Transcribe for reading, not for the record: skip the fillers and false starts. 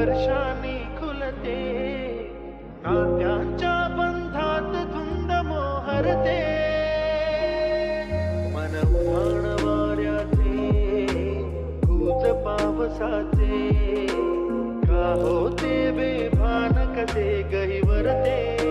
वर्षांनी खुलते, नात्यांच्या बंधात धुंद मोहरते. मन उधाण वाऱ्याचे, गुज पावसाचे, का होते बेभान कसे गहिवरते.